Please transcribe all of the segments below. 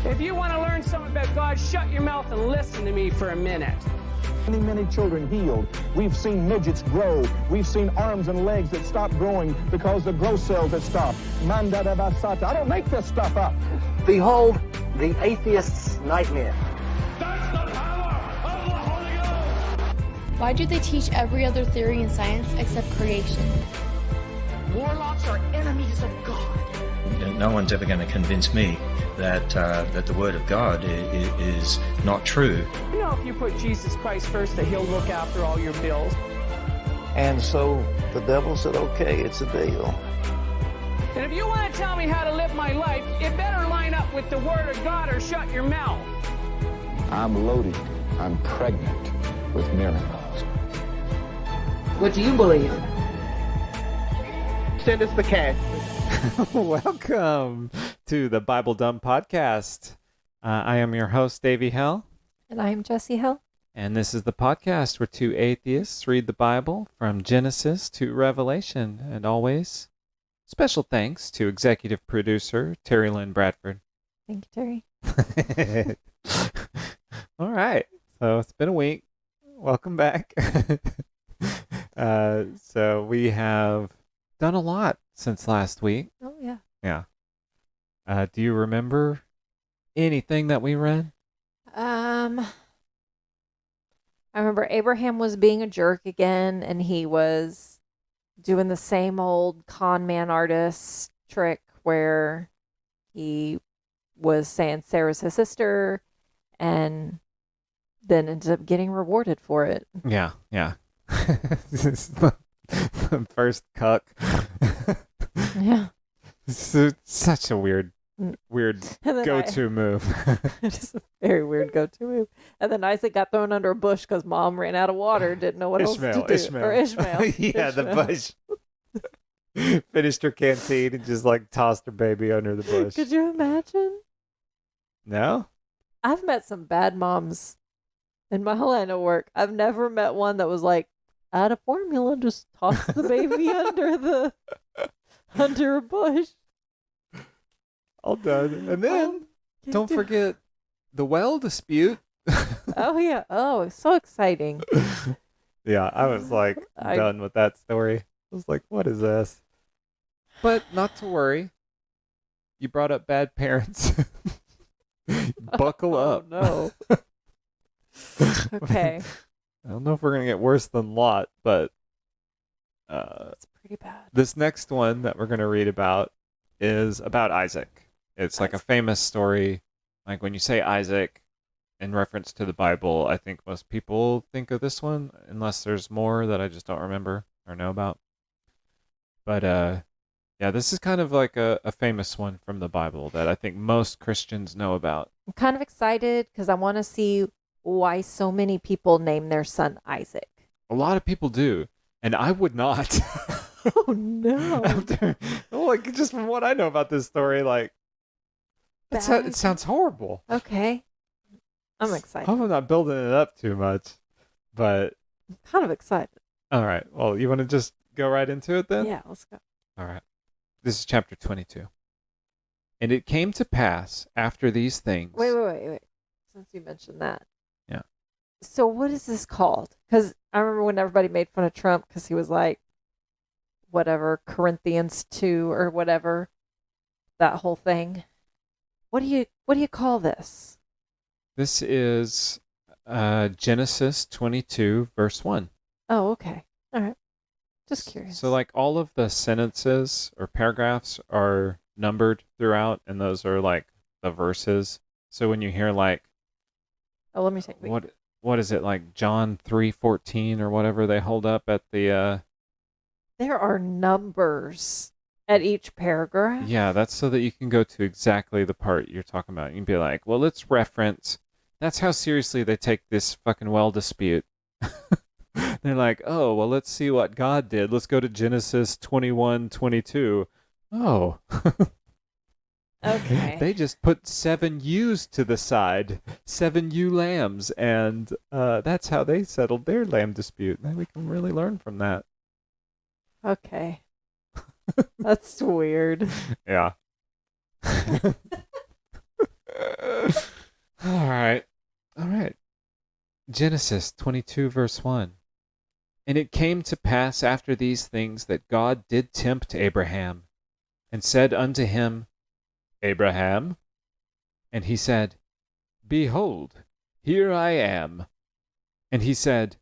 If you want to learn something about God, shut your mouth and listen to me for a minute. Many children healed. We've seen midgets grow. We've seen arms and legs that stop growing because the growth cells have stopped. Manda da basata. I don't make this stuff up. Behold, the atheist's nightmare. That's the power of the Holy Ghost! Why do they teach every other theory in science except creation? Warlocks are enemies of God. No one's ever going to convince me that the Word of God is not true. You know, if you put Jesus Christ first, that he'll look after all your bills. And so the devil said, okay, it's a deal. And if you want to tell me how to live my life, it better line up with the Word of God or shut your mouth. I'm loaded. I'm pregnant with miracles. What do you believe? Send us the cash. Welcome to the Bible Dumb Podcast. I am your host, Davey Hell. And I'm Jessie Hell. And this is the podcast where two atheists read the Bible from Genesis to Revelation. And always, special thanks to executive producer Terry Lynn Bradford. Thank you, Terry. All right. So it's been a week. Welcome back. So we have done a lot since last week. Oh, yeah. Yeah. Do you remember anything that we read? I remember Abraham was being a jerk again, and he was doing the same old con man artist trick where he was saying Sarah's his sister and then ended up getting rewarded for it. Yeah. This is the first cuck. Yeah. Such a weird go-to move. Just a very weird go-to move. And then Isaac got thrown under a bush because mom ran out of water, didn't know what else to do. Ishmael. Or Ishmael. Yeah, the bush. Finished her canteen and just like tossed her baby under the bush. Could you imagine? No? I've met some bad moms in my line of work. I've never met one that was like, add a formula, just toss the baby under a bush. All done. And then, don't forget the well dispute. Oh, yeah. Oh, it's so exciting. Yeah, I was like done with that story. I was like, what is this? But not to worry. You brought up bad parents. Buckle up. Oh, no. Okay. I don't know if we're going to get worse than Lot, but it's pretty bad. This next one that we're going to read about is about Isaac. It's like a famous story. Like when you say Isaac in reference to the Bible, I think most people think of this one, unless there's more that I just don't remember or know about. But yeah, this is kind of like a famous one from the Bible that I think most Christians know about. I'm kind of excited because I want to see why so many people name their son Isaac. A lot of people do, and I would not. Oh, no. Like, just from what I know about this story, like, it sounds horrible. Okay. I'm excited. I'm not building it up too much, but... I'm kind of excited. All right. Well, you want to just go right into it then? Yeah, let's go. All right. This is chapter 22. And it came to pass after these things... Wait. Since you mentioned that. Yeah. So what is this called? Because I remember when everybody made fun of Trump because he was like, whatever, Corinthians 2 or whatever, that whole thing. What do you call this? This is Genesis 22, verse 1. Oh, okay. All right. Just curious. So like all of the sentences or paragraphs are numbered throughout, and those are like the verses. So when you hear like... Oh, let me take... What is it, like John 3:14 or whatever they hold up at the... There are numbers at each paragraph? Yeah, that's so that you can go to exactly the part you're talking about. You can be like, well, let's reference... That's how seriously they take this fucking well dispute. They're like, oh, well, let's see what God did. Let's go to Genesis 21:22. Oh. Okay. They just put 7 ewes to the side, 7 ewe lambs, and that's how they settled their lamb dispute. And we can really learn from that. Okay. That's weird. Yeah. Genesis 22, verse 1. And it came to pass after these things that God did tempt Abraham, and said unto him, Abraham. And he said, Behold, here I am. And he said,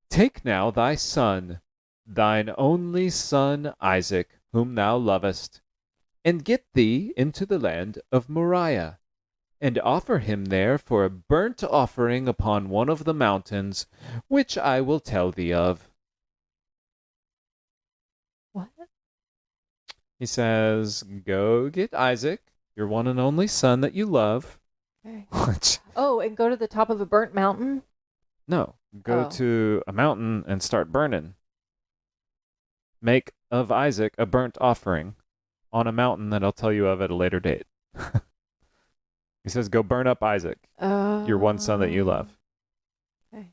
Take now thy son, thine only son Isaac, whom thou lovest, and get thee into the land of Moriah, and offer him there for a burnt offering upon one of the mountains, which I will tell thee of. What? He says, Go get Isaac, your one and only son that you love. Okay. Which, Oh, and go to the top of a burnt mountain? no, go Oh. to a mountain and start burning. Make of Isaac a burnt offering on a mountain that I'll tell you of at a later date. He says, Go burn up Isaac, your one son that you love. Okay.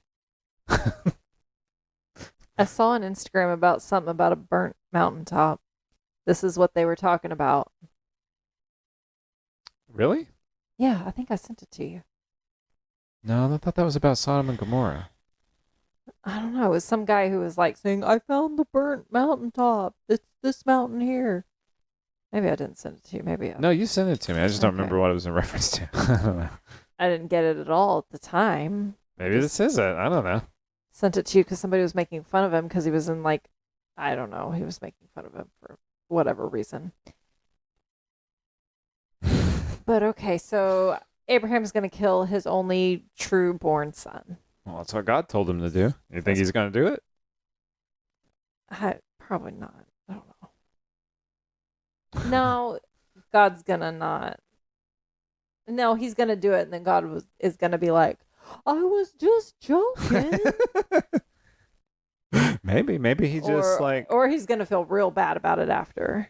I saw on Instagram about something about a burnt mountaintop. This is what they were talking about. Really? Yeah, I think I sent it to you. No, I thought that was about Sodom and Gomorrah. I don't know. It was some guy who was like saying, I found the burnt mountaintop. It's this mountain here. Maybe I didn't send it to you. Maybe I... No, you sent it to me. I just don't Okay. remember what it was in reference to. I don't know. I didn't get it at all at the time. Maybe this is it. I don't know. Sent it to you because somebody was making fun of him because he was in like, I don't know. He was making fun of him for whatever reason. But okay, so Abraham's going to kill his only true born son. Well, that's what God told him to do. You think he's going to do it? Probably not. I don't know. No, God's going to not. No, he's going to do it, and then God is going to be like, I was just joking. Maybe he just Or he's going to feel real bad about it after.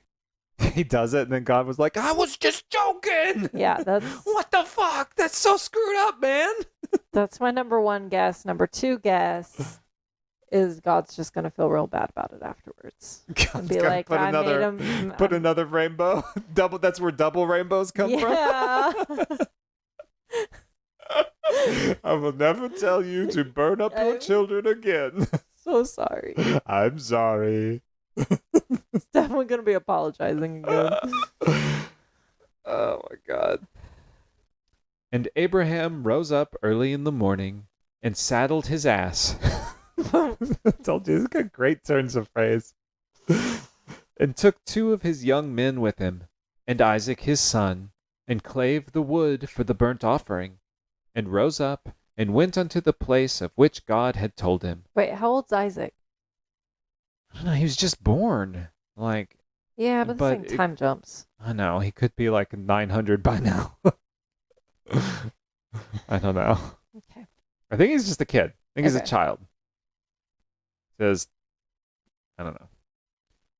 he does it, and then God was like, I was just joking. Yeah, that's What the fuck? That's so screwed up, man. that's my number one guess. Number two guess is God's just going to feel real bad about it afterwards. God's And be gonna like, put I another, made him... put another rainbow. Double. That's where double rainbows come Yeah. from. I will never tell you to burn up your children again. So sorry. I'm sorry. It's definitely going to be apologizing again. Oh my God. And Abraham rose up early in the morning and saddled his ass. I told you, he's got great turns of phrase. And took 2 of his young men with him, and Isaac his son, and clave the wood for the burnt offering, and rose up and went unto the place of which God had told him. Wait, how old's Isaac? I don't know, he was just born. Like, Yeah, but But the same time jumps. I know, he could be like 900 by now. I don't know. Okay. I think he's just a kid. I think he's a Okay. child. Says, I don't know.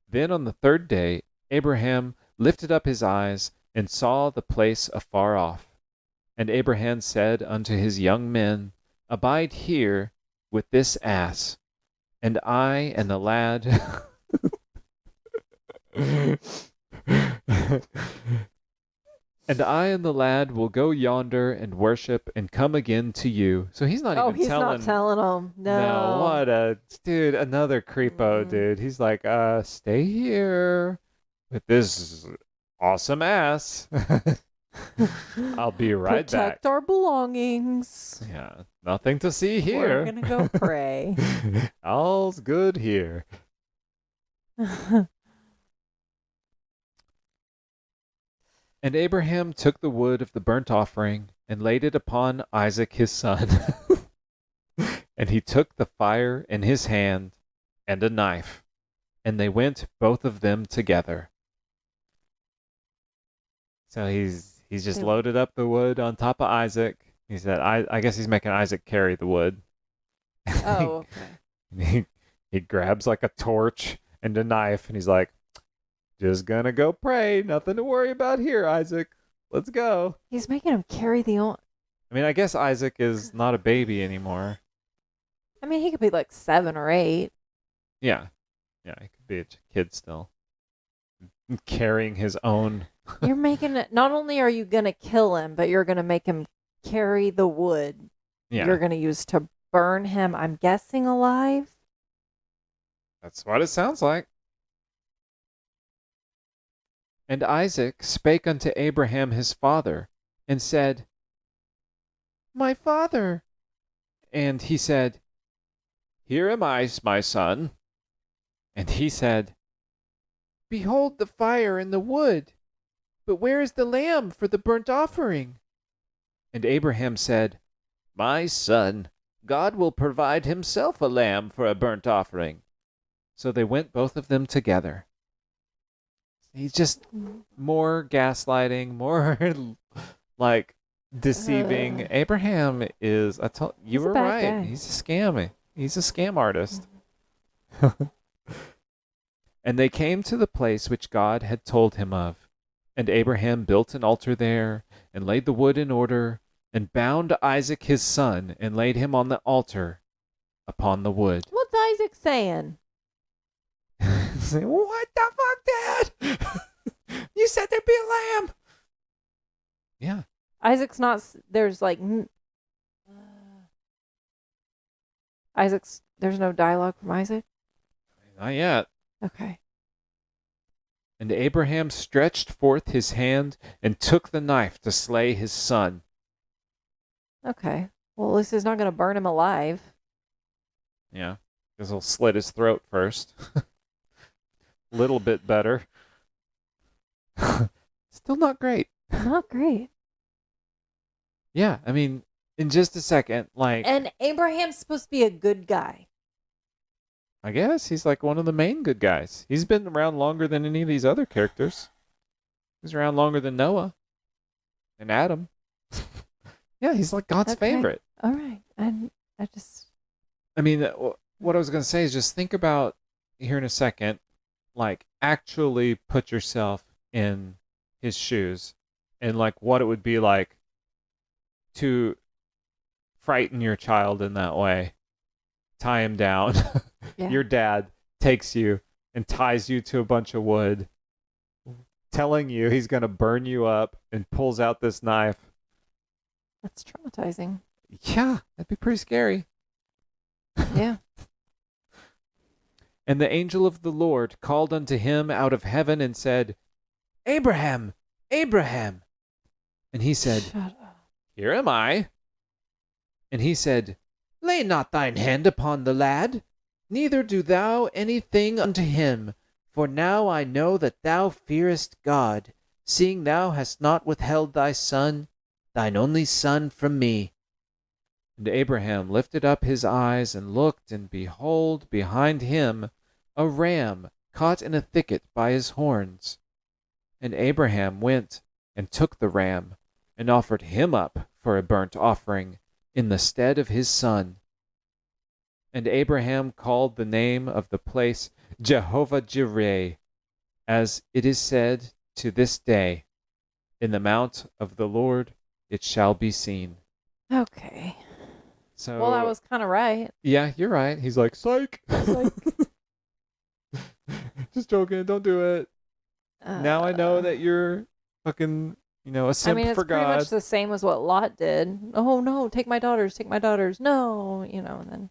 Then on the 3rd day, Abraham lifted up his eyes and saw the place afar off. And Abraham said unto his young men, Abide here with this ass, and I and the lad and I and the lad will go yonder and worship and come again to you. So he's not even He's telling. not telling him. No. What a dude, another creepo, Mhm. dude. He's like, stay here with this awesome ass. I'll be right Protect back. our belongings. Yeah, nothing to see We're here. going to go pray. All's good here. And Abraham took the wood of the burnt offering and laid it upon Isaac his son. And he took the fire in his hand and a knife, and they went both of them together. So he's just Yeah. loaded up the wood on top of Isaac. He said, I guess he's making Isaac carry the wood. Oh, okay. He grabs like a torch and a knife, and he's like, just gonna go pray. Nothing to worry about here, Isaac. Let's go. He's making him carry the... I mean, I guess Isaac is not a baby anymore. I mean, he could be like 7 or 8. Yeah. Yeah, he could be a kid still. Carrying his own. You're making it... Not only are you going to kill him, but you're going to make him carry the wood. Yeah. you're going to use to burn him, I'm guessing alive. That's what it sounds like. And Isaac spake unto Abraham his father, and said, My father. And he said, Here am I, my son. And he said, Behold the fire and the wood, but where is the lamb for the burnt offering? And Abraham said, My son, God will provide himself a lamb for a burnt offering. So they went both of them together. He's just more gaslighting, more like deceiving. Abraham is, you He's a were bad right. guy. He's a scam. He's a scam artist. And they came to the place which God had told him of. And Abraham built an altar there, and laid the wood in order, and bound Isaac his son, and laid him on the altar upon the wood. What's Isaac saying? Say, what the fuck, Dad? You said there'd be a lamb. Yeah. Isaac's not, there's like, there's no dialogue from Isaac? Not yet. Okay. And Abraham stretched forth his hand and took the knife to slay his son. Okay. Well, at least he's not going to burn him alive. Yeah. Because he'll slit his throat first. Little bit better. Still not great. Not great. Yeah, I mean, in just a second, like, And Abraham's supposed to be a good guy. I guess he's like one of the main good guys. He's been around longer than any of these other characters. He's around longer than Noah and Adam. Yeah, he's like God's Okay. favorite. All right. I just... I mean, what I was going to say is just think about here in a second, like actually put yourself in his shoes and like what it would be like to frighten your child in that way. Tie him down. Yeah. Your dad takes you and ties you to a bunch of wood, telling you he's going to burn you up and pulls out this knife. That's traumatizing. Yeah, that'd be pretty scary. Yeah. And the angel of the Lord called unto him out of heaven and said, Abraham, Abraham. And he said, Shut up. Here am I. And he said, Lay not thine hand upon the lad, neither do thou anything unto him, for now I know that thou fearest God, seeing thou hast not withheld thy son, thine only son, from me. And Abraham lifted up his eyes and looked, and behold, behind him a ram caught in a thicket by his horns. And Abraham went and took the ram, and offered him up for a burnt offering in the stead of his son. And Abraham called the name of the place Jehovah-Jireh, as it is said to this day, In the mount of the Lord it shall be seen. Okay. So, Well, I was kind of right. yeah, you're right. He's like, psych. Just joking. Don't do it. Now I know that you're fucking, a simp I mean, it's for pretty God. much the same as what Lot did. Oh, no, take my daughters, take my daughters. No, and then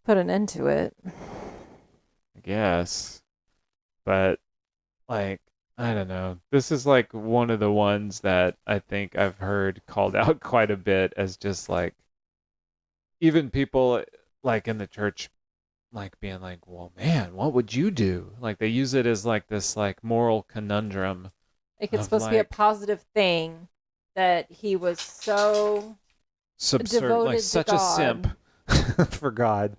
put an end to it. I guess. But, like, I don't know. This is like one of the ones that I think I've heard called out quite a bit as just like, even people like in the church, like being like, well, man, what would you do? Like they use it as like this like moral conundrum. Like it's Of, supposed to be a like- positive thing that he was so Subservient, like Devoted to such a simp for God.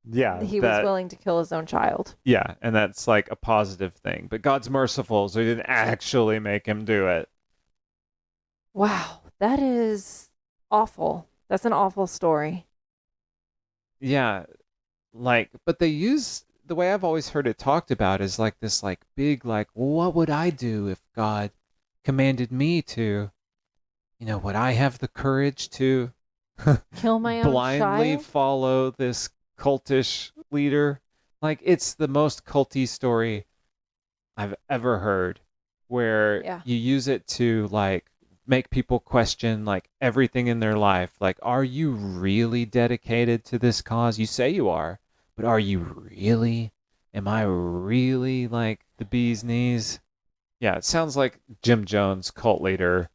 Yeah. he was willing to kill his own child. Yeah, and that's like a positive thing. But God's merciful, so he didn't actually make him do it. Wow, that is awful. That's an awful story. Yeah, like, but they use the way I've always heard it talked about is like this, like big, like, well, what would I do if God commanded me to? Would I have the courage to Kill my own blindly child? follow this cultish leader? Like, it's the most culty story I've ever heard, where Yeah. you use it to like make people question like everything in their life. Like, are you really dedicated to this cause? You say you are, but are you really? Am I really like the bee's knees? Yeah, it sounds like Jim Jones, cult leader,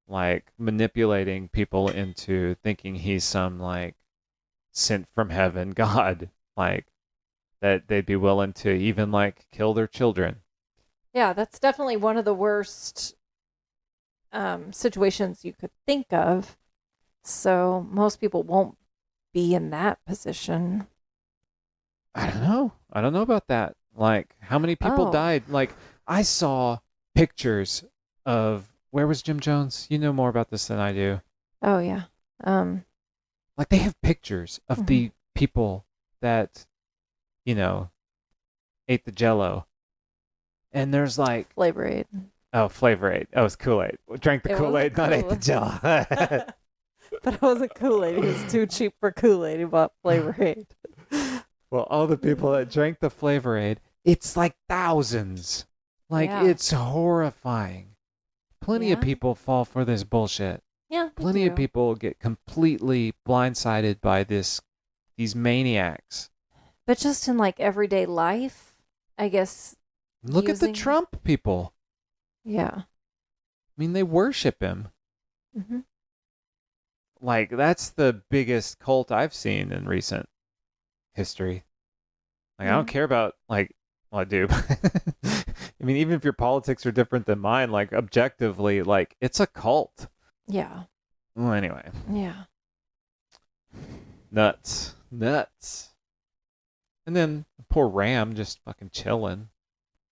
like manipulating people into thinking he's some like sent from heaven God, like that they'd be willing to even like kill their children. Yeah, that's definitely one of the worst situations you could think of. So most people won't be in that position. I don't know. I don't know about that. Like, how many people died? Like, I saw pictures of, where was Jim Jones? You know more about this than I do. Oh, yeah. Like, they have pictures of the people that, you know, ate the Jell-O. And there's like... Flavor Aid. Oh, Flavor Aid. Oh, it's Kool-Aid. Drank the Kool-Aid, not ate the Jell-O. But it wasn't Kool-Aid. It was too cheap for Kool-Aid. He bought Flavor Aid. Well, all the people that drank the Flavor Aid, it's like thousands. Like, it's horrifying. Plenty of people fall for this bullshit. Yeah, Plenty of people get completely blindsided by these maniacs. But just in like everyday life, I guess. Look at the Trump people. Yeah. I mean, they worship him. Mm-hmm. Like, that's the biggest cult I've seen in recent history. Like, I don't care about, like, well, I do. I mean, even if your politics are different than mine, like, objectively, like, it's a cult. Yeah. Well, anyway. Yeah. Nuts. And then poor Ram just fucking chilling.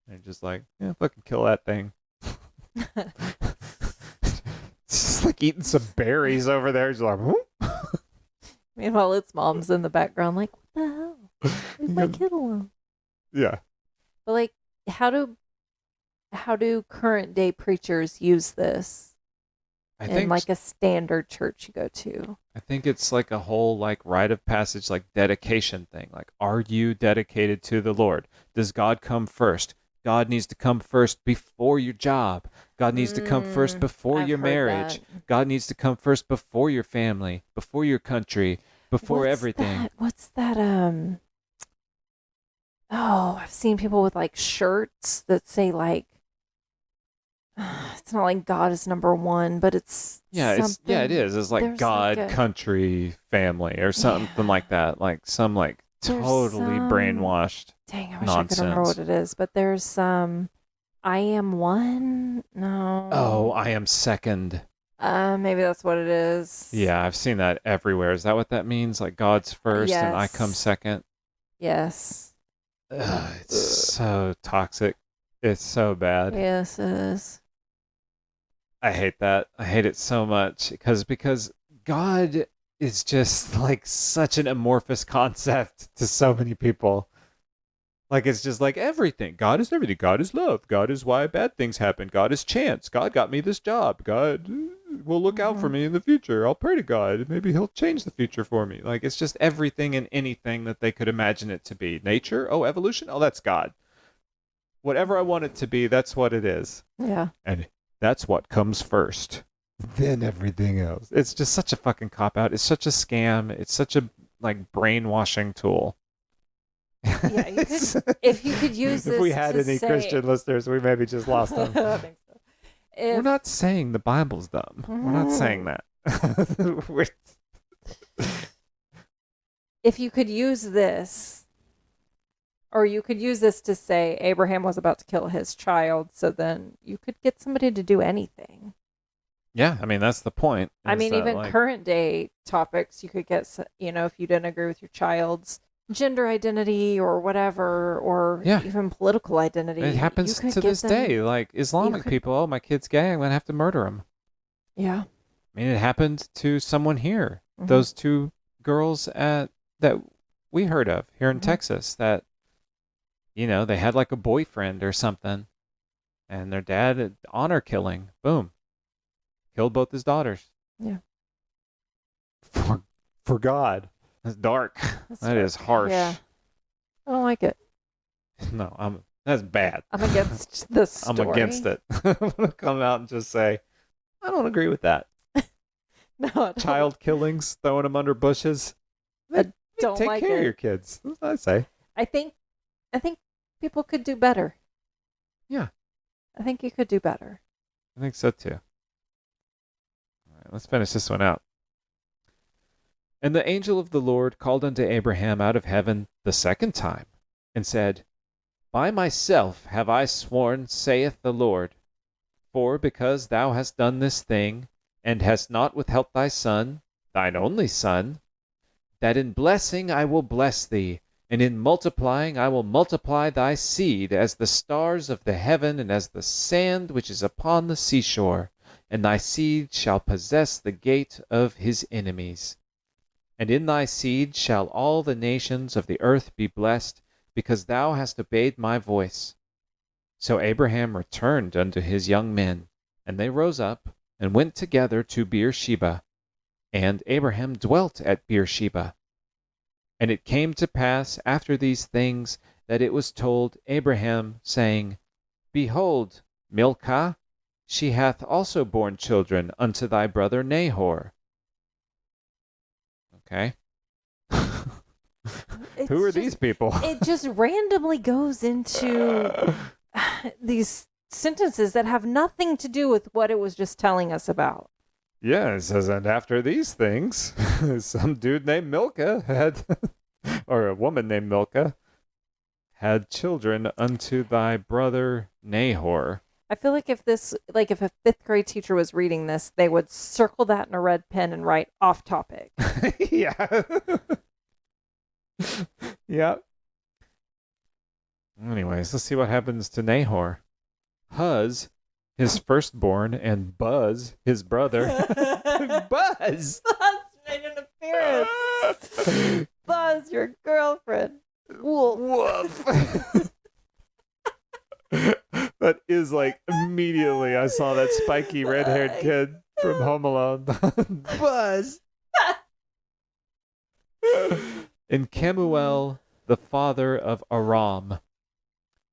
And just like, yeah, fucking kill that thing. It's just like eating some berries over there. Just like, Meanwhile, its mom's in the background like, what the hell? Leave my kid alone. Yeah. But like, how do current day preachers use this in like a standard church you go to? I think it's like a whole like rite of passage, like dedication thing. Like, are you dedicated to the Lord? Does God come first? God needs to come first before your job. God needs to come first before your marriage. God needs to come first before your family, before your country, before everything. What's that? Oh, I've seen people with like shirts that say like, it's not like God is number one, but it's something. It is. It's like God, like country, family, or something like that. Like some like totally brainwashed. Dang, I wish nonsense. I could remember what it is. But there's some. I am one. No. Oh, I am second. Maybe that's what it is. Yeah, I've seen that everywhere. Is that what that means? Like God's first and I come second? Yes. It's so toxic. It's so bad. Yes, it is. I hate that. I hate it so much because God is just like such an amorphous concept to so many people. Like, it's just like everything. God is everything. God is love. God is why bad things happen. God is chance. God got me this job. God will look out for me in the future. I'll pray to God. Maybe he'll change the future for me. Like, it's just everything and anything that they could imagine it to be. Nature? Oh, evolution? Oh, that's God. Whatever I want it to be, that's what it is. Yeah. And that's what comes first. Then everything else. It's just such a fucking cop-out. It's such a scam. It's such a, like, brainwashing tool. Yeah, you could, if you could use this. If we had any Christian listeners, we maybe just lost them. I think so. We're not saying the Bible's dumb. We're not saying that. If you could use this, or you could use this to say Abraham was about to kill his child, so then you could get somebody to do anything. Yeah, I mean, that's the point. I mean, even current day topics, you could get, if you didn't agree with your child's gender identity or whatever, or even political identity. It happens to this day. Like Islamic people, oh, my kid's gay, I'm going to have to murder him. Yeah. I mean, it happened to someone here. Mm-hmm. Those two girls that we heard of here in Texas that, they had like a boyfriend or something, and their dad, honor killing, boom, killed both his daughters. Yeah. For God. That's dark. That is harsh. Yeah. I don't like it. No, that's bad. I'm against this story. I'm against it. I'm going to come out and just say, I don't agree with that. No, I don't- Child killings, throwing them under bushes. I don't Take like care of it. your kids. That's what I say. I think people could do better. Yeah, I think you could do better. I think so too. All right, let's finish this one out. And the angel of the Lord called unto Abraham out of heaven the second time, and said, By myself have I sworn, saith the Lord, for because thou hast done this thing, and hast not withheld thy son, thine only son, that in blessing I will bless thee, and in multiplying I will multiply thy seed as the stars of the heaven and as the sand which is upon the seashore, and thy seed shall possess the gate of his enemies. And in thy seed shall all the nations of the earth be blessed, because thou hast obeyed my voice. So Abraham returned unto his young men, and they rose up, and went together to Beersheba. And Abraham dwelt at Beersheba. And it came to pass after these things that it was told Abraham, saying, Behold, Milcah, she hath also borne children unto thy brother Nahor. Okay. Who are these people? It just randomly goes into these sentences that have nothing to do with what it was just telling us about. Yeah, it says, and after these things, some dude named Milcah had, or a woman named Milcah, had children unto thy brother Nahor. I feel like if a fifth grade teacher was reading this, they would circle that in a red pen and write off topic. Yeah. Yeah. Anyways, let's see what happens to Nahor. Huz, his firstborn, and Buzz, his brother. Buzz! Buzz made an appearance. Buzz, your girlfriend. Woof. That is like immediately I saw that spiky red-haired kid from Home Alone. Buzz. And Kemuel, the father of Aram,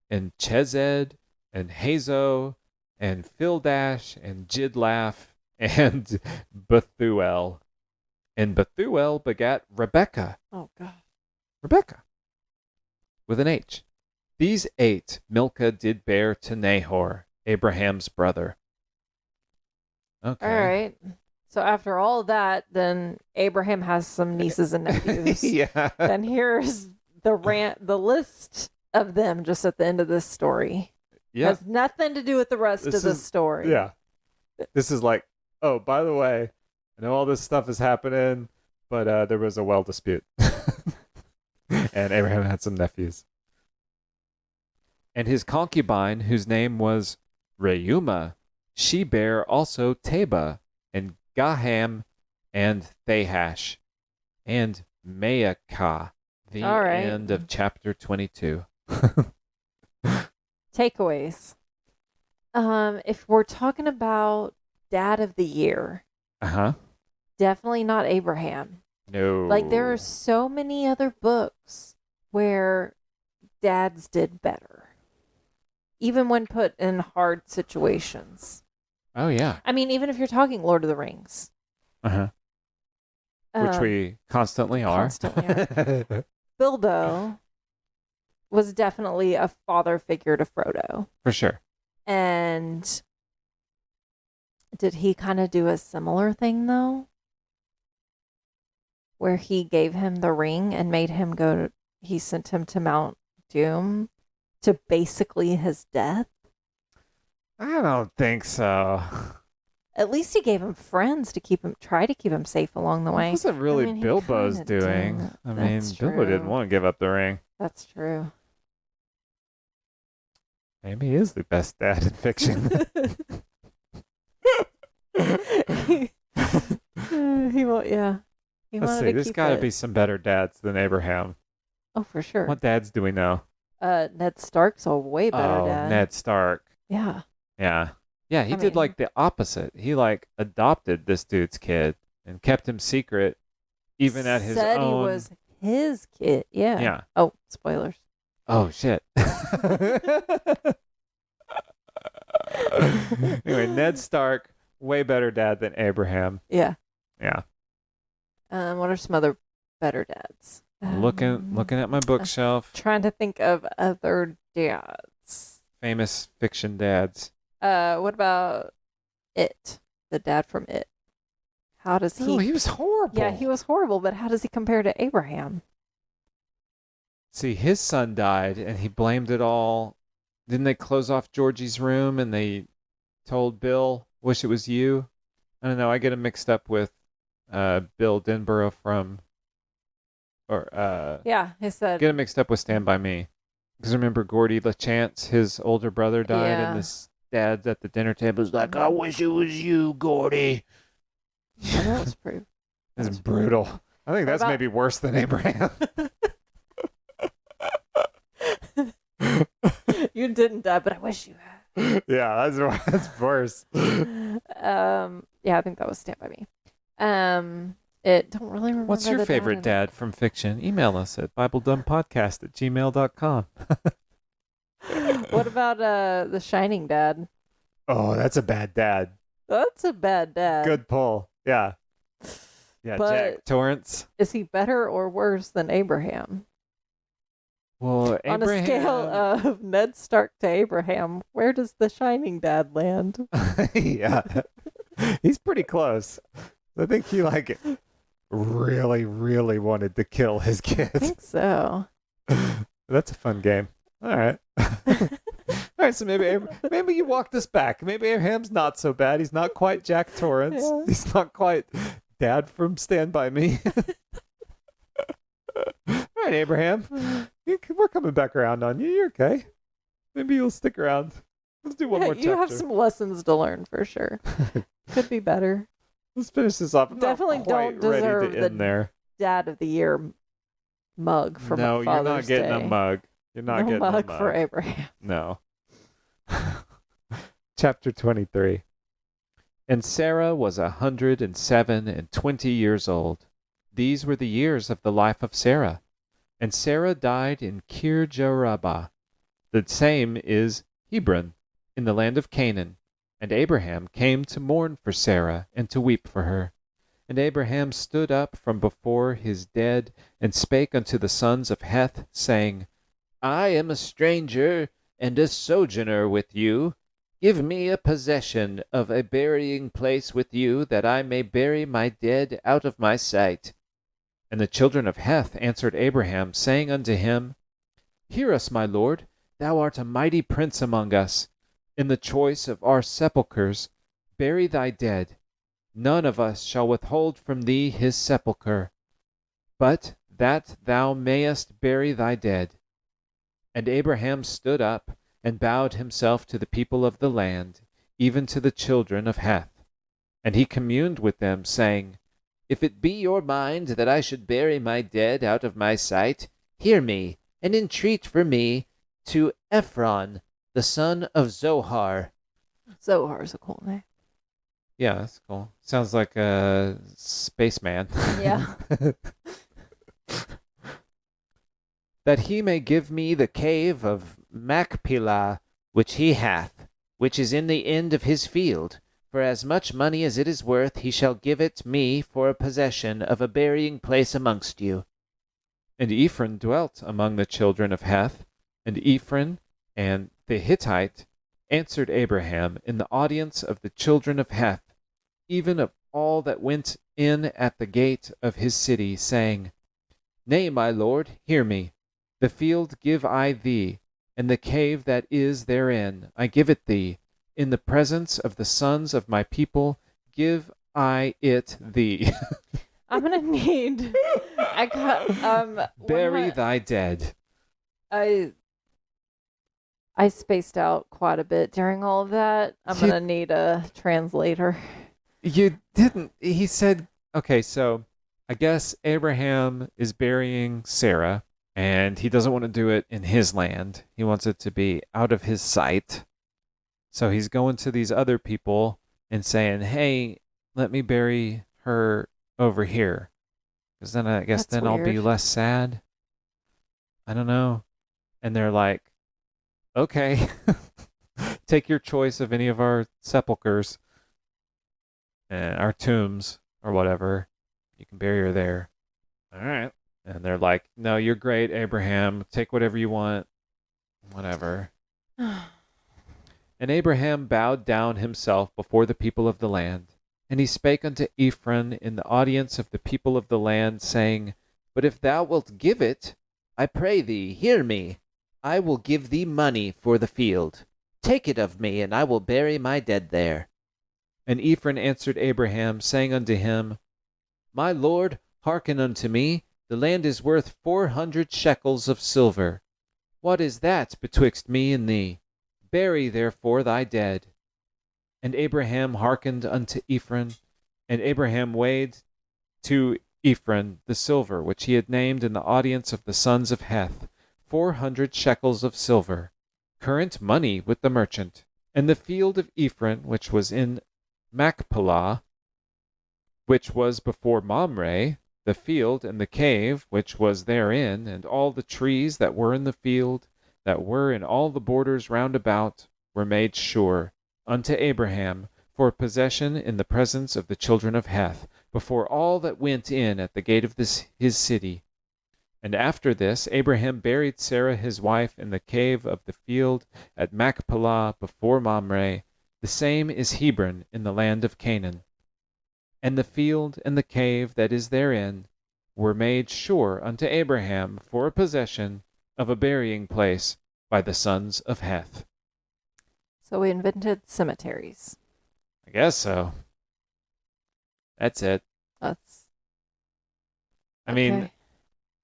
and Chesed, and Hazo, and Fildash, and Jidlaph, and Bethuel. And Bethuel begat Rebekah. Oh, God. Rebekah. With an H. These 8 Milcah did bear to Nahor, Abraham's brother. Okay. All right. So after all that, then Abraham has some nieces and nephews. Yeah. And here's the list of them just at the end of this story. Yeah. Has nothing to do with the rest of the story. Yeah. This is like, oh, by the way, I know all this stuff is happening, but there was a well dispute. And Abraham had some nephews. And his concubine, whose name was Reumah, she bare also Teba, and Gaham, and Thahash, and Maacah. The All right. end of chapter 22. Takeaways. If we're talking about Dad of the Year, Uh-huh. definitely not Abraham. No. Like there are so many other books where dads did better. Even when put in hard situations. Oh, yeah. I mean, even if you're talking Lord of the Rings. Uh-huh. Which Um, we constantly are. constantly Bilbo was definitely a father figure to Frodo. For sure. And did he kind of do a similar thing, though? Where he gave him the ring and made him he sent him to Mount Doom to basically his death? I don't think so. At least he gave him friends to try to keep him safe along the way. It wasn't really I mean, he Bilbo's kinda doing. did. I mean, That's Bilbo didn't true. want to give up the ring. That's true. Maybe he is the best dad in fiction. He won't. Yeah. He Let's wanted see. to There's keep got to it. be some better dads than Abraham. Oh, for sure. What dads do we know? Ned Stark's a way better Oh, dad. Ned Stark. Yeah. Yeah. Yeah, he I did mean- like the opposite. He like adopted this dude's kid and kept him secret even at his Said own. he was his kid. Yeah. Yeah. Oh, spoilers. Oh shit. Anyway, Ned Stark way better dad than Abraham. Yeah. Yeah. What are some other better dads? Looking at my bookshelf. Trying to think of other dads. Famous fiction dads. What about It? The dad from It. How does he? Oh, he was horrible. Yeah, he was horrible. But how does he compare to Abraham? See, his son died, and he blamed it all. Didn't they close off Georgie's room, and they told Bill, "Wish it was you"? I don't know. I get him mixed up with Bill Denborough from, Yeah, he said. get him mixed up with Stand By Me. Because remember Gordy LaChance, his older brother died, Yeah. and this dad at the dinner table was like, "I wish it was you, Gordy." Yeah, that was pretty. It's brutal. I think that's about- maybe worse than Abraham. You didn't die, but I wish you had. Yeah, that's worse. Yeah, I think that was Stand By Me. It don't really remember. What's your the favorite dad from fiction? Email us at BibleDumbPodcast@gmail.com. What about The Shining Dad? Oh, that's a bad dad. That's a bad dad. Good pull. Yeah. Yeah, But- Jack Torrance. Is he better or worse than Abraham? Well, On a scale of Ned Stark to Abraham, where does The Shining Dad land? yeah. He's pretty close. I think he really, really wanted to kill his I kids. think so. That's a fun game. All right. All right, so maybe you walk this back. Maybe Abraham's not so bad. He's not quite Jack Torrance. Yeah. He's not quite Dad from Stand By Me. All right, Abraham. We're coming back around on you. You're okay. Maybe you'll stick around. Let's do one more You chapter. have some lessons to learn for sure. Could be better. Let's finish this off. I'm Definitely not quite don't ready deserve to the end there. Dad of the Year mug for No, Father's you're not getting Day. a mug. You're not No getting mug a mug for Abraham. No. Chapter 23. And Sarah was 107 years old. These were the years of the life of Sarah. And Sarah died in Kirjarabah. The same is Hebron, in the land of Canaan. And Abraham came to mourn for Sarah, and to weep for her. And Abraham stood up from before his dead, and spake unto the sons of Heth, saying, I am a stranger and a sojourner with you. Give me a possession of a burying place with you, that I may bury my dead out of my sight. And the children of Heth answered Abraham, saying unto him, Hear us, my lord, thou art a mighty prince among us. In the choice of our sepulchres, bury thy dead. None of us shall withhold from thee his sepulchre, but that thou mayest bury thy dead. And Abraham stood up, and bowed himself to the people of the land, even to the children of Heth. And he communed with them, saying, If it be your mind that I should bury my dead out of my sight, hear me, and entreat for me to Ephron, the son of Zohar. Zohar's a cool name. Yeah, that's cool. Sounds like a spaceman. Yeah. That he may give me the cave of Machpelah, which he hath, which is in the end of his field. For as much money as it is worth, he shall give it me for a possession of a burying place amongst you. And Ephron dwelt among the children of Heth, and Ephron and the Hittite answered Abraham in the audience of the children of Heth, even of all that went in at the gate of his city, saying, Nay, my lord, hear me. The field give I thee, and the cave that is therein I give it thee. In the presence of the sons of my people give I it thee. I'm gonna need. I got Bury thy dead. I spaced out quite a bit during all of that. I'm gonna need a translator. You didn't. He said, okay, so I guess Abraham is burying Sarah, and he doesn't want to do it in his land. He wants it to be out of his sight. So he's going to these other people and saying, hey, let me bury her over here. Because then I guess That's I'll be weird. less sad. I don't know. And they're like, okay, take your choice of any of our sepulchres. and our tombs or whatever. You can bury her there. All right. And they're like, no, you're great, Abraham. Take whatever you want. Whatever. And Abraham bowed down himself before the people of the land. And he spake unto Ephron in the audience of the people of the land, saying, But if thou wilt give it, I pray thee, hear me. I will give thee money for the field. Take it of me, and I will bury my dead there. And Ephron answered Abraham, saying unto him, My lord, hearken unto me. The land is worth 400 shekels of silver. What is that betwixt me and thee? Bury therefore thy dead. And Abraham hearkened unto Ephron, and Abraham weighed to Ephron the silver which he had named in the audience of the sons of Heth, 400 shekels of silver, current money with the merchant. And the field of Ephron, which was in Machpelah, which was before Mamre, the field and the cave which was therein, and all the trees that were in the field, that were in all the borders round about, were made sure unto Abraham for possession in the presence of the children of Heth, before all that went in at the gate of his city. And after this Abraham buried Sarah his wife in the cave of the field at Machpelah before Mamre. The same is Hebron in the land of Canaan. And the field and the cave that is therein were made sure unto Abraham for a possession of a burying place by the sons of Heth. So we invented cemeteries. I guess so. That's it. That's. I mean, okay.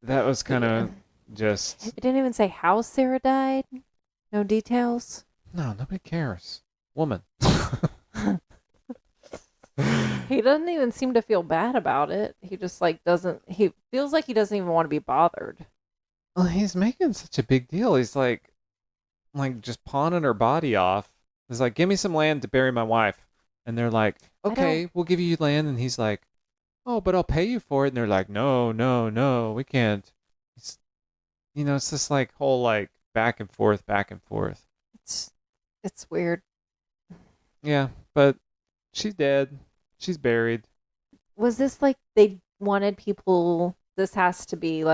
that was kind of just... It didn't even say how Sarah died. No details. No, nobody cares. Woman. He doesn't even seem to feel bad about it. He just doesn't. He feels like he doesn't even want to be bothered. Well, he's making such a big deal. He's like just pawning her body off. He's like, give me some land to bury my wife. And they're like, okay, we'll give you land. And he's like, oh, but I'll pay you for it. And they're like, no, we can't. It's, it's this whole back and forth. It's weird. Yeah, but she's dead. She's buried. Was this they wanted people? This has to be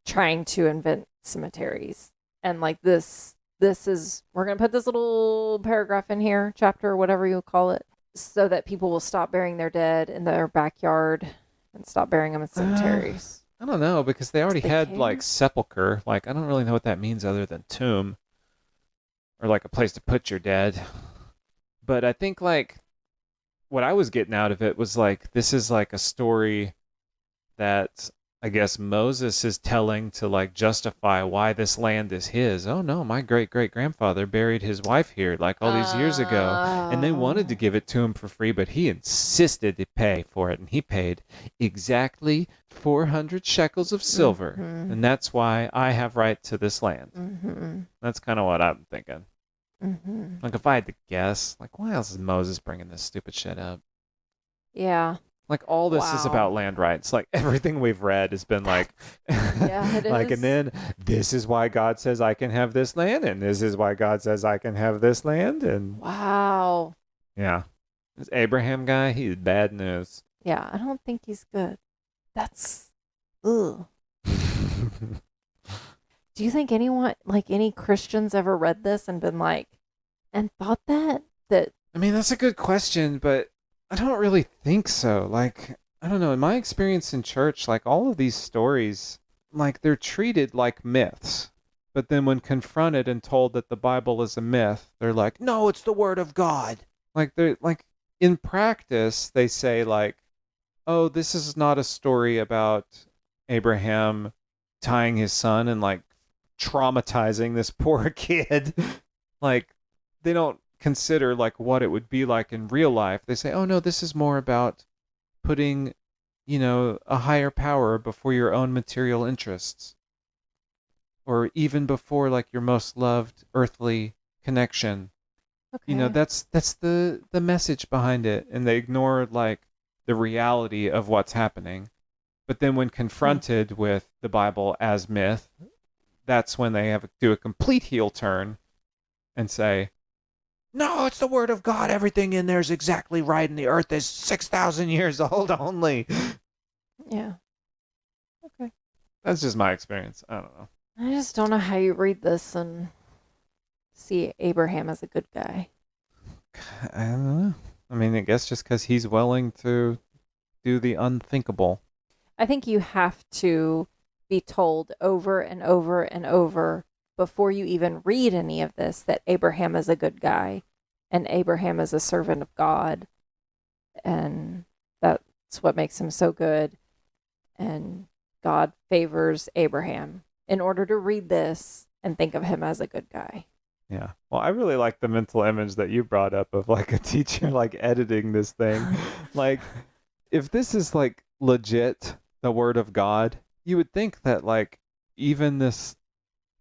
trying to invent cemeteries, and this is, we're gonna put this little paragraph in here, chapter or whatever you call it, so that people will stop burying their dead in their backyard and stop burying them in cemeteries. I don't know, because they already had care? sepulcher. I don't really know what that means other than tomb or a place to put your dead. But I think what I was getting out of it was this is a story that I guess Moses is telling to justify why this land is his. Oh no, my great-great-grandfather buried his wife here all these years ago, and they wanted to give it to him for free, but he insisted to pay for it, and he paid exactly 400 shekels of silver, and that's why I have right to this land. Mm-hmm. That's kind of what I'm thinking. Mm-hmm. If I had to guess, why else is Moses bringing this stupid shit up? Yeah. All this is about land rights. Everything we've read has been yeah, it is. And then this is why God says I can have this land, and this is why God says I can have this land, and wow. Yeah. This Abraham guy, he's bad news. Yeah, I don't think he's good. That's ugh. Do you think anyone, any Christians ever read this and been and thought that? I mean, that's a good question, but I don't really think so. I don't know. In my experience in church, all of these stories, they're treated like myths. But then when confronted and told that the Bible is a myth, they're like, no, it's the Word of God. They're in practice, they say oh, this is not a story about Abraham tying his son and traumatizing this poor kid. They don't consider what it would be in real life. They say, oh no, this is more about putting a higher power before your own material interests, or even before your most loved earthly connection. Okay. That's the message behind it, and they ignore the reality of what's happening. But then when confronted with the Bible as myth, that's when they do a complete heel turn and say, no, it's the word of God. Everything in there is exactly right, and the earth is 6,000 years old only. Yeah. Okay. That's just my experience. I don't know. I just don't know how you read this and see Abraham as a good guy. I don't know. I mean, I guess just because he's willing to do the unthinkable. I think you have to be told over and over and over before you even read any of this that Abraham is a good guy and Abraham is a servant of God. And that's what makes him so good. And God favors Abraham in order to read this and think of him as a good guy. Yeah. Well, I really like the mental image that you brought up of like a teacher like editing this thing. Like, if this is like legit the word of God, you would think that like even this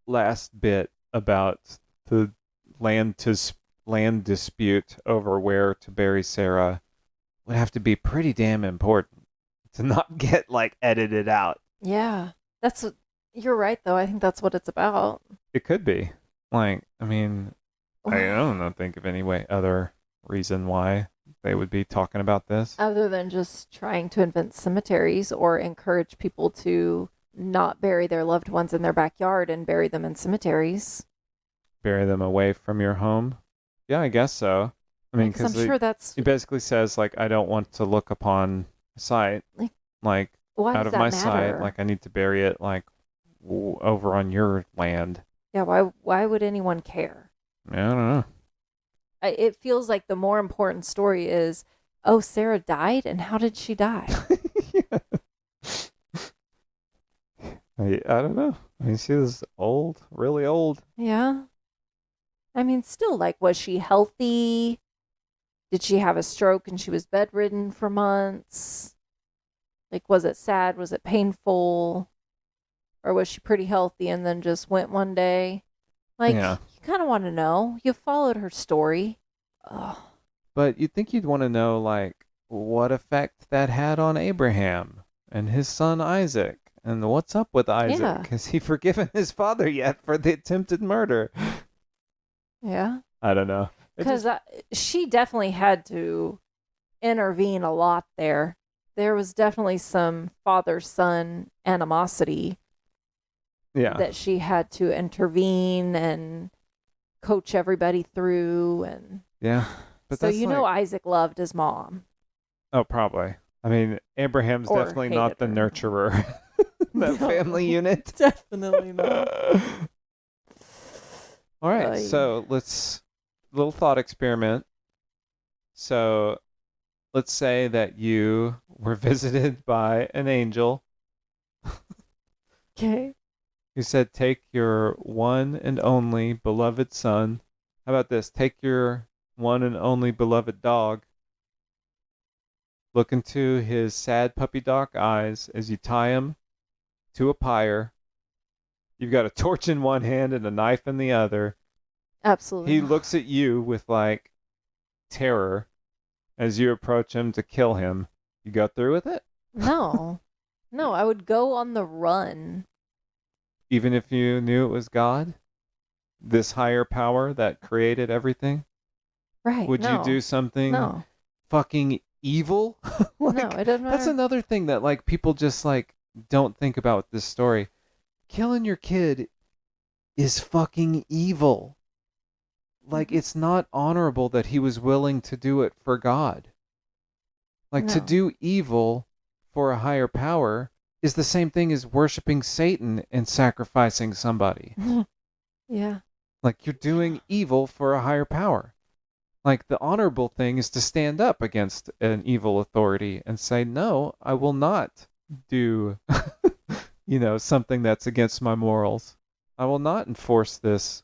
last bit about the land dispute over where to bury Sarah would have to be pretty damn important to not get like edited out. Yeah. You're right though. I think that's what it's about. It could be. Like, I mean, I don't know, think of any other reason why they would be talking about this. Other than just trying to invent cemeteries or encourage people to not bury their loved ones in their backyard and bury them in cemeteries. Bury them away from your home? Yeah, I guess so. I mean, because I'm sure that's... He basically says, like, I don't want to look upon a site, like why out does of my that sight. matter? Like, I need to bury it, like, over on your land. Yeah, why would anyone care? I don't know. It feels like the more important story is, oh, Sarah died, and how did she die? I don't know. I mean, she was old, really old. Yeah. I mean, still, like, was she healthy? Did she have a stroke and she was bedridden for months? Like, was it sad? Was it painful? Or was she pretty healthy and then just went one day? Like, Yeah. you kind of want to know. You followed her story. Ugh. But you'd think you'd want to know, like, what effect that had on Abraham and his son Isaac. And what's up with Isaac? Yeah. Has he forgiven his father yet for the attempted murder? Yeah. I don't know. Because she definitely had to intervene a lot there. There was definitely some father-son animosity that she had to intervene and coach everybody through. And Yeah. But so that's you know Isaac loved his mom. Oh, probably. I mean, Abraham's Or definitely not the hated her. nurturer. That No. family unit. Definitely not. All right, so little thought experiment. So let's say that you were visited by an angel Okay. who said, take your one and only beloved son. How about this? Take your one and only beloved dog. Look into his sad puppy dog eyes as you tie him to a pyre. You've got a torch in one hand and a knife in the other. Absolutely. He looks at you with like terror as you approach him to kill him. You go through with it? No. No, I would go on the run. Even if you knew it was God? This higher power that created everything? Right. Would you no. do something No. fucking evil? Like, No, it doesn't that's matter. another thing that like people just like don't think about with this story. Killing your kid is fucking evil. Like, it's not honorable that he was willing to do it for God. Like, to No. do evil for a higher power is the same thing as worshiping Satan and sacrificing somebody. Yeah. Like, you're doing evil for a higher power. Like, the honorable thing is to stand up against an evil authority and say, no, I will not do, something that's against my morals. I will not enforce this,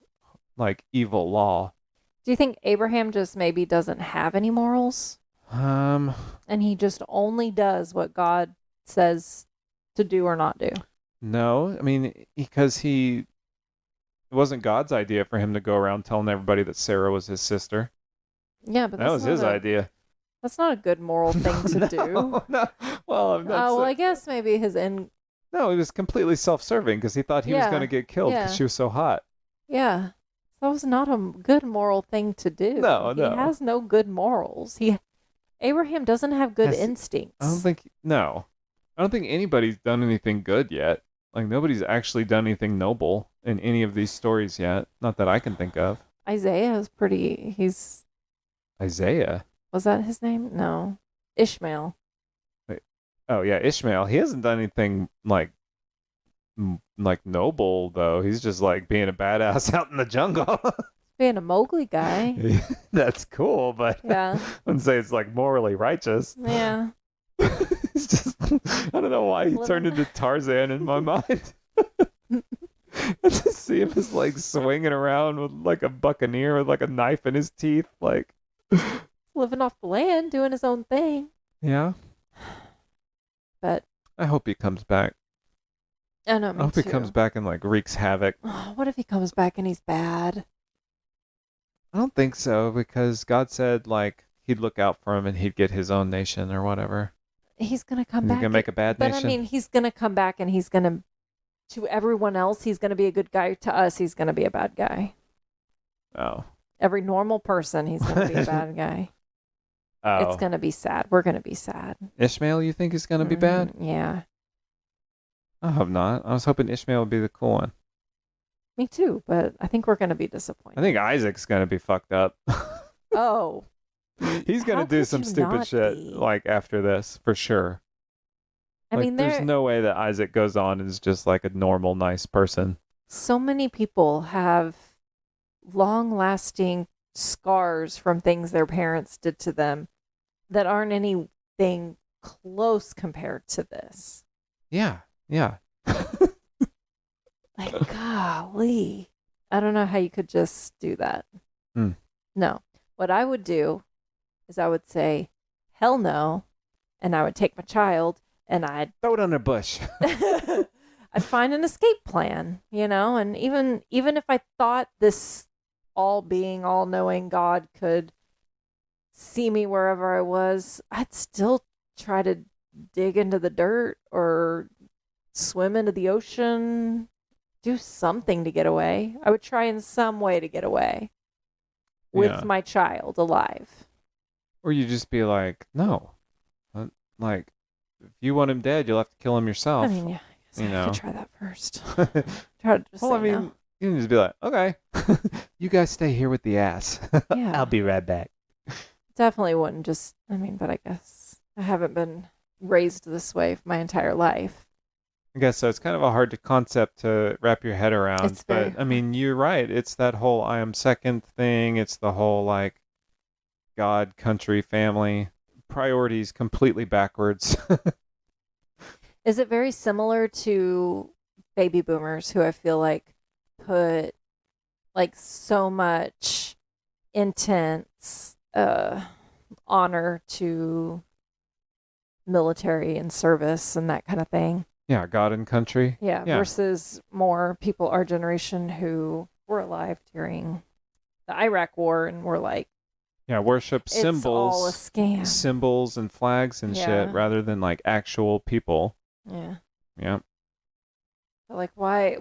like, evil law. Do you think Abraham just maybe doesn't have any morals? And he just only does what God says to do or not do? No, I mean, because it wasn't God's idea for him to go around telling everybody that Sarah was his sister. Yeah, but That was his idea. That's not a good moral thing to do. No. Well, I'm not Well, I guess maybe his end. No, he was completely self-serving because he thought he was Yeah, going to get killed because yeah. she was so hot. Yeah. That was not a good moral thing to do. No, He no. has no good morals. Abraham doesn't have good instincts. I don't think anybody's done anything good yet. Like, nobody's actually done anything noble in any of these stories yet. Not that I can think of. Isaiah is pretty. Isaiah? Was that his name? No. Ishmael. Oh, yeah, Ishmael. He hasn't done anything, like noble, though. He's just, like, being a badass out in the jungle. Being a Mowgli guy. That's cool, but Yeah. I wouldn't say it's, like, morally righteous. Yeah. It's just, I don't know why he turned into Tarzan in my mind. I just see him as, like, swinging around with, like, a buccaneer with, like, a knife in his teeth, like... Living off the land, doing his own thing. Yeah. But I hope he comes back. I know, I me hope too. he comes back and, like, wreaks havoc. Oh, what if he comes back and he's bad? I don't think so, because God said, like, he'd look out for him and he'd get his own nation or whatever. He's gonna come He's back. gonna make a bad but nation. I mean, he's gonna come back and he's gonna, to everyone else, he's gonna be a good guy. To us, he's gonna be a bad guy. Oh. Every normal person, he's gonna be a bad guy. Oh. It's gonna be sad. We're gonna be sad. Ishmael, you think is gonna be bad? Yeah. I hope not. I was hoping Ishmael would be the cool one. Me too, but I think we're gonna be disappointed. I think Isaac's gonna be fucked up. Oh. He's gonna How do could some you stupid not shit be? like after this for sure. I Like, mean, there's no way that Isaac goes on and is just like a normal, nice person. so many people have long-lasting scars from things their parents did to them that aren't anything close compared to this. Yeah, yeah. Like, golly. I don't know how you could just do that. Hmm. No. What I would do is I would say, hell no. And I would take my child and I'd Throw it on a bush. I'd find an escape plan, and even if I thought this all-knowing God could see me wherever I was, I'd still try to dig into the dirt or swim into the ocean, do something to get away. I would try in some way to get away with Yeah. my child alive. Or you just be like, no. Like, if you want him dead, you'll have to kill him yourself. I mean, yeah, I guess you I have know. to try that first. Try to just Well, say I mean, no. you can just be like, okay, you guys stay here with the ass. Yeah. I'll be right back. Definitely wouldn't but I guess I haven't been raised this way for my entire life. I guess so. It's kind of a hard concept to wrap your head around. It's very But, I mean, you're right. It's that whole I am second thing. It's the whole, like, God, country, family. Priorities completely backwards. Is it very similar to baby boomers who I feel like put like so much intense honor to military and service and that kind of thing? Yeah, God and country. Yeah, versus more people our generation who were alive during the Iraq War and were like, Yeah, worship it's all a symbols. scam. Symbols and flags and Yeah. shit rather than, like, actual people. Yeah. Yeah. But like, why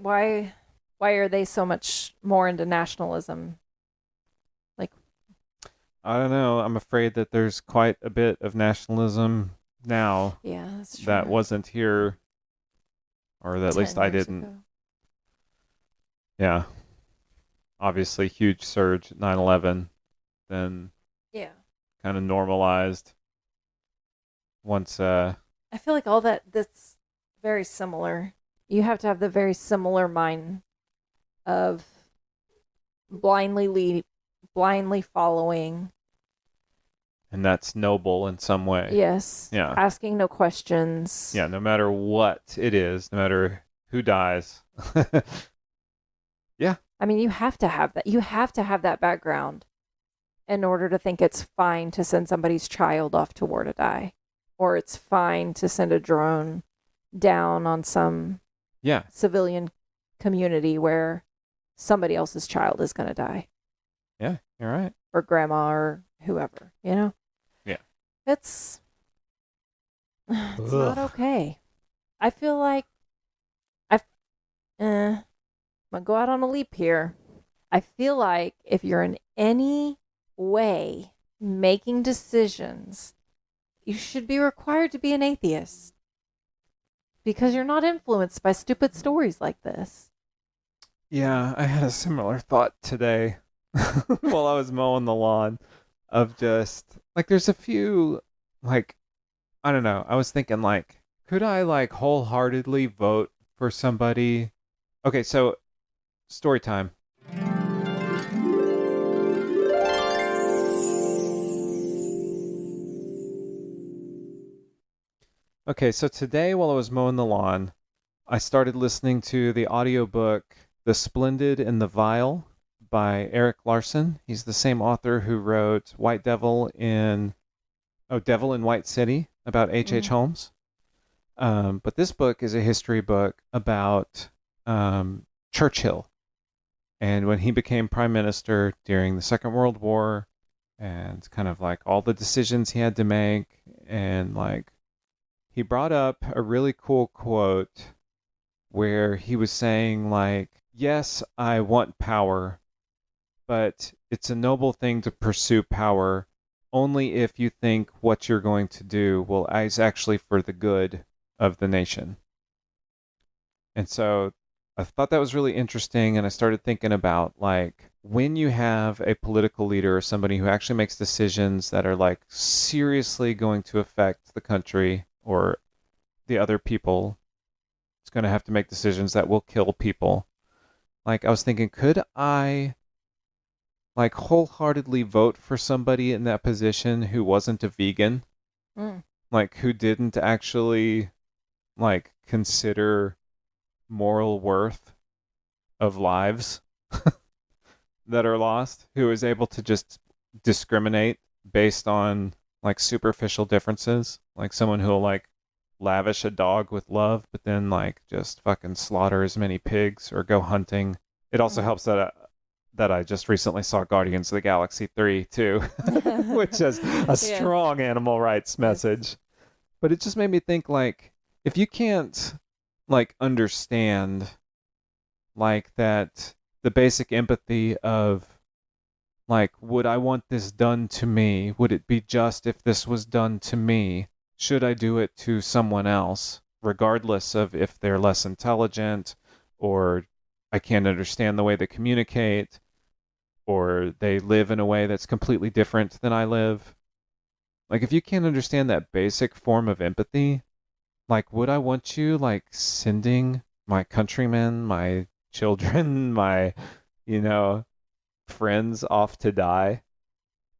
are they so much more into nationalism? Like, I don't know. I'm afraid that there's quite a bit of nationalism now yeah, that's true. that wasn't here, or that at least 10 I years didn't. ago. Yeah. Obviously, huge surge at 9/11, then Yeah. kind of normalized once. I feel like that's very similar. You have to have the very similar mind of blindly following. And that's noble in some way. Yes. Yeah. Asking no questions. Yeah, no matter what it is, no matter who dies. Yeah. I mean, you have to have that. You have to have that background in order to think it's fine to send somebody's child off to war to die, or it's fine to send a drone down on some Yeah. civilian community where somebody else's child is going to die, Yeah, you're right. or grandma or whoever, Yeah. It's not okay. I feel like I'm going to go out on a leap here. I feel like if you're in any way making decisions, you should be required to be an atheist because you're not influenced by stupid stories like this. Yeah, I had a similar thought today while I was mowing the lawn of just like there's a few like I don't know. I was thinking like could I like wholeheartedly vote for somebody? Okay, so story time. Okay, so today while I was mowing the lawn, I started listening to the audiobook The Splendid and the Vile by Eric Larson. He's the same author who wrote Devil in White City about H.H. Holmes. But this book is a history book about Churchill and when he became prime minister during the Second World War and kind of like all the decisions he had to make. And like he brought up a really cool quote where he was saying like, yes, I want power, but it's a noble thing to pursue power only if you think what you're going to do is actually for the good of the nation. And so I thought that was really interesting, and I started thinking about like when you have a political leader or somebody who actually makes decisions that are like seriously going to affect the country or the other people, it's going to have to make decisions that will kill people. Like I was thinking, could I like wholeheartedly vote for somebody in that position who wasn't a vegan? Like who didn't actually like consider moral worth of lives that are lost, who is able to just discriminate based on like superficial differences, like someone who'll like lavish a dog with love but then like just fucking slaughter as many pigs or go hunting. It also helps that I just recently saw Guardians of the Galaxy 3 too, which is a strong animal rights message. But it just made me think like if you can't like understand like that the basic empathy of like, would I want this done to me? Would it be just if this was done to me? Should I do it to someone else, regardless of if they're less intelligent or I can't understand the way they communicate or they live in a way that's completely different than I live? Like if you can't understand that basic form of empathy, like, would I want you, like, sending my countrymen, my children, my, friends off to die?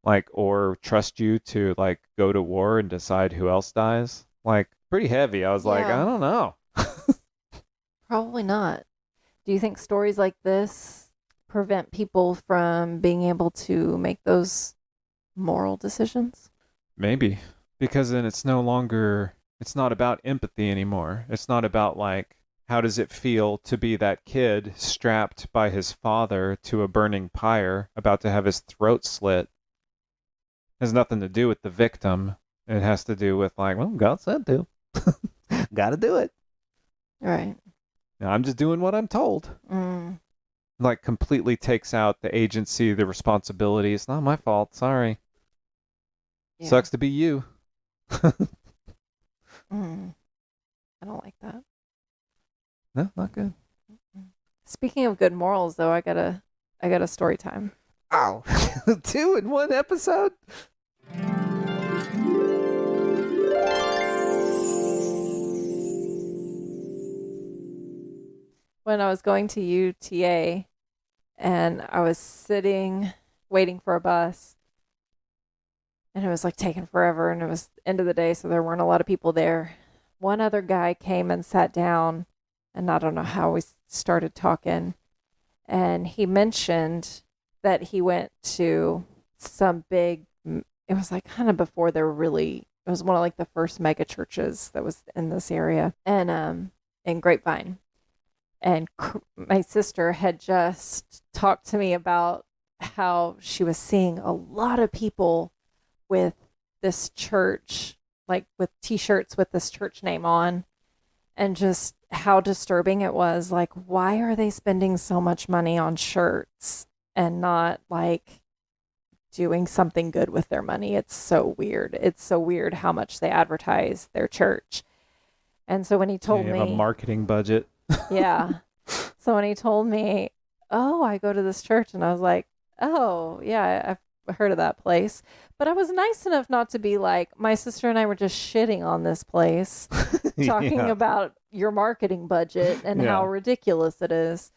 Like, or trust you to, like, go to war and decide who else dies? Like, pretty heavy. I was like, I don't know. Probably not. Do you think stories like this prevent people from being able to make those moral decisions? Maybe. Because then it's not about empathy anymore. It's not about like, how does it feel to be that kid strapped by his father to a burning pyre about to have his throat slit? It has nothing to do with the victim. It has to do with like, well, God said to. Gotta do it. Right. Now, I'm just doing what I'm told. Like completely takes out the agency, the responsibility. It's not my fault. Sorry. Yeah. Sucks to be you. I don't like that. No, not good. Speaking of good morals, though, I got a story time. Ow. 2 in 1 episode? When I was going to UTA and I was sitting waiting for a bus, and it was like taking forever, and it was end of the day, so there weren't a lot of people there. One other guy came and sat down, and I don't know how we started talking, and he mentioned that he went to some big, it was like kind of before they were really, it was one of like the first mega churches that was in this area, and in Grapevine. And my sister had just talked to me about how she was seeing a lot of people with this church, like with t-shirts with this church name on, and just how disturbing it was. Like, why are they spending so much money on shirts and not like doing something good with their money. It's so weird. It's so weird how much they advertise their church. And so when he told They me, have a marketing budget. yeah. So when he told me, oh, I go to this church, and I was like, oh, yeah, I've heard of that place. But I was nice enough not to be like, my sister and I were just shitting on this place, talking Yeah. about your marketing budget and how Yeah. ridiculous it is.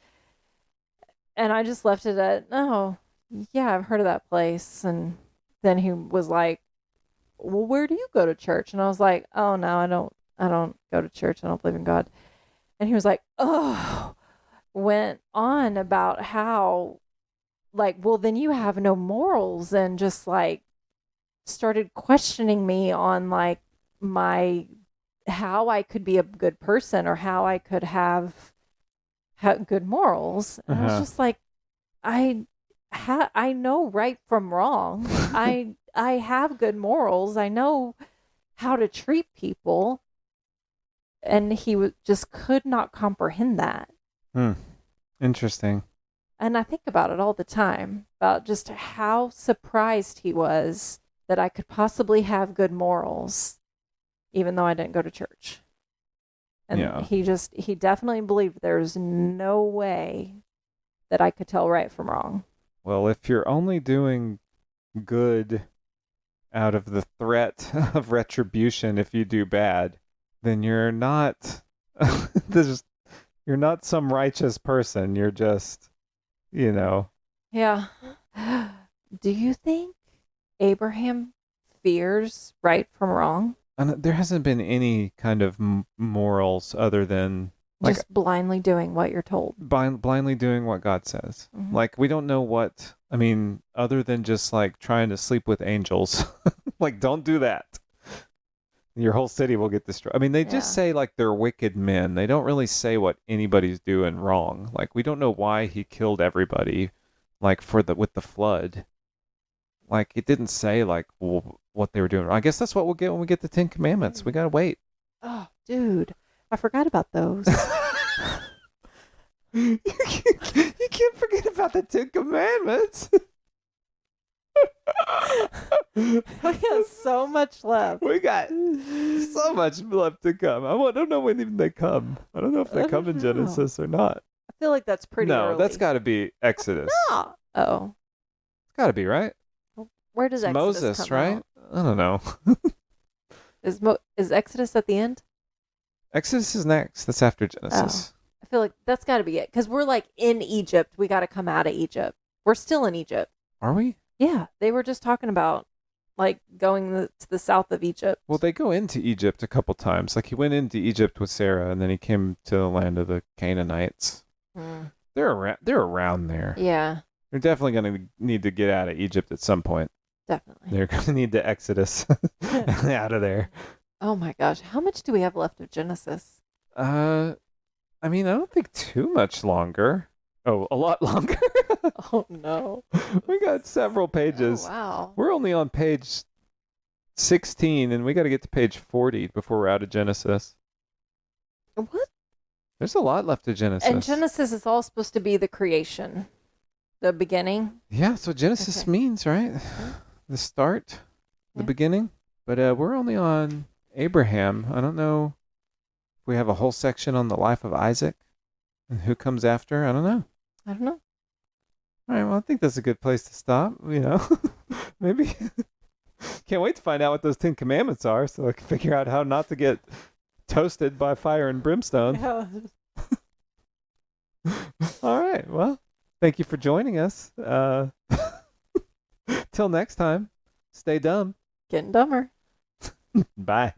And I just left it at, oh, yeah, I've heard of that place. And then he was like, well, where do you go to church? And I was like, oh, no, I don't go to church. I don't believe in God. And he was like, oh, went on about how, like, well, then you have no morals, and just like started questioning me on like how I could be a good person, or how I could have good morals. And I was just like, I know right from wrong. I have good morals. I know how to treat people. And he just could not comprehend that. Interesting. And I think about it all the time, about just how surprised he was that I could possibly have good morals, even though I didn't go to church. And Yeah. he definitely believed there's no way that I could tell right from wrong. Well, if you're only doing good out of the threat of retribution if you do bad, then you're not you're not some righteous person. You're just, Yeah. Do you think Abraham fears right from wrong? and there hasn't been any kind of morals other than like Just blindly doing what you're told. blindly doing what God says. Mhm. Like, we don't know what, I mean, other than just like trying to sleep with angels. Like, don't do that. Your whole city will get destroyed. I mean, they just Yeah. say like they're wicked men. They don't really say what anybody's doing wrong. Like, we don't know why he killed everybody, like with the flood. Like, it didn't say like what they were doing. I guess that's what we'll get when we get the 10 Commandments. We gotta wait. Oh, dude, I forgot about those. You can't forget about the 10 Commandments. We have so much left. We got so much left to come. I don't know when even they come. I don't know if they I come in don't know. Genesis or not. I feel like that's pretty No, early. that's got to be Exodus. No. Oh, It's got to be, right? where does It's Exodus Moses, come right? out? I don't know. Is Exodus at the end? Exodus is next. That's after Genesis. I feel like that's got to be it, because we're like in Egypt. We got to come out of Egypt. We're still in Egypt. Are we? Yeah, they were just talking about like going to the south of Egypt. Well, they go into Egypt a couple times. Like, he went into Egypt with Sarah, and then he came to the land of the Canaanites. They're around there. Yeah, They're definitely going to need to get out of Egypt at some point. definitely. They're going to need the Exodus out of there. Oh my gosh, how much do we have left of Genesis? I mean, I don't think too much longer. Oh, a lot longer. Oh no. We got several pages. Oh, wow. We're only on page 16, and we got to get to page 40 before we're out of Genesis. What? There's a lot left of Genesis. And Genesis is all supposed to be the creation, the beginning. Yeah, that's what Genesis Okay. means, right? The start, the Yeah. beginning. But we're only on Abraham. I don't know if we have a whole section on the life of Isaac and who comes after. I don't know. I don't know. All right, well, I think that's a good place to stop, Maybe. Can't wait to find out what those 10 Commandments are so I can figure out how not to get toasted by fire and brimstone. All right, well, thank you for joining us. Till next time, stay dumb. Getting dumber. Bye.